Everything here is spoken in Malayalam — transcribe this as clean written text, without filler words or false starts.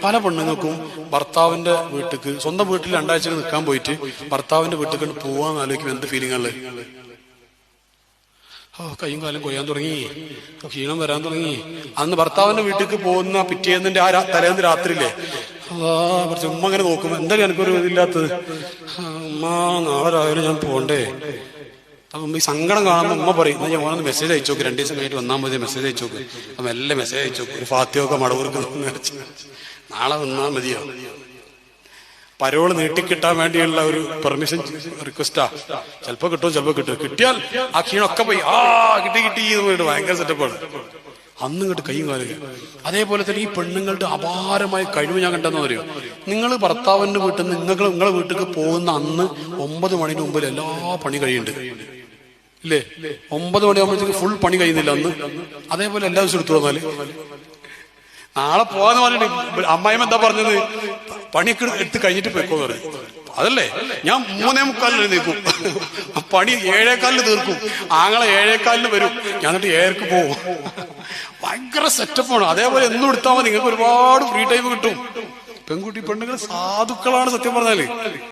പല പെണ്ണുങ്ങൾക്കും ഭർത്താവിന്റെ വീട്ടിക്ക് സ്വന്തം വീട്ടിൽ 2 ആഴ്ച നിൽക്കാൻ പോയിട്ട് ഭർത്താവിന്റെ വീട്ടിൽ പോവാന്ന് ആലോചിക്കുമ്പോൾ എന്ത് ഫീലിംഗുള്ളത്? കയ്യും കാലം കൊയ്യാൻ തുടങ്ങി, ക്ഷീണം വരാൻ തുടങ്ങി. അന്ന് ഭർത്താവിന്റെ വീട്ടിലേക്ക് പോകുന്ന പിറ്റേന്നിന്റെ തലേന്ന് രാത്രിയില്ലേ, കുറച്ച് ഉമ്മ അങ്ങനെ നോക്കും, എന്തായാലും എനിക്കൊരു ഇതില്ലാത്തത്, ഉമ്മ നാളെ രാവിലെ ഞാൻ പോണ്ടേ. അപ്പം ഈ സങ്കടം കാണുമ്പോൾ ഉമ്മ പറയും, ഞാൻ ഓനൊന്ന് മെസ്സേജ് അയച്ചോക്ക്, 2 ദിവസം കഴിഞ്ഞിട്ട് വന്നാൽ മതി, മെസ്സേജ് അയച്ചോക്ക്. അപ്പം എല്ലാം മെസ്സേജ് അയച്ചോക്ക്, ഒരു ഫാത്തിയൊക്കെ മടവൂർക്ക് നാളെ വന്നാൽ മതിയോ. പരോള് നീട്ടിക്കിട്ടാൻ വേണ്ടിയുള്ള ഒരു പെർമിഷൻ റിക്വസ്റ്റാ. ചിലപ്പോ കിട്ടും, ചിലപ്പോ കിട്ടും. കിട്ടിയാൽ ആ ക്ഷീണമൊക്കെ പോയി കിട്ടി ഭയങ്കര സെറ്റപ്പാണ്. അന്ന് ഇങ്ങോട്ട് കൈയും കാലുക. അതേപോലെ തന്നെ ഈ പെണ്ണുങ്ങളുടെ അപാരമായ കഴിവ് ഞാൻ കണ്ടെന്ന് പറയും. നിങ്ങൾ ഭർത്താവിന്റെ വീട്ടിൽ നിന്ന് നിങ്ങളെ വീട്ടിലേക്ക് പോകുന്ന അന്ന് 9 മണിന് മുമ്പിൽ എല്ലാ പണി കഴിയുന്നുണ്ട് ഇല്ലേ? 9 മണിയാകുമ്പോഴത്തേക്ക് ഫുൾ പണി കഴിയുന്നില്ല അന്ന്. അതേപോലെ എല്ലാ ദിവസവും എടുത്തു വന്നാല് നാളെ പോവാന്ന് പറഞ്ഞിട്ട് അമ്മായിമ്മ എന്താ പറഞ്ഞത്, പണിയൊക്കെ എടുത്ത് കഴിഞ്ഞിട്ട് പോയിക്കോന്ന് പറയും. അതല്ലേ, ഞാൻ 3:45 നീക്കും, പണി 7:15 തീർക്കും, ആങ്ങളെ 7:15 വരും, ഞാൻ എന്നിട്ട് 7:00 പോകും. ഭയങ്കര സെറ്റപ്പാണ്. അതേപോലെ എന്നും എടുത്താൽ മതി, നിങ്ങൾക്ക് ഒരുപാട് ഫ്രീ ടൈം കിട്ടും. പെൺകുട്ടി പെണ്ണുങ്ങൾ സാധുക്കളാണ് സത്യം പറഞ്ഞാല്.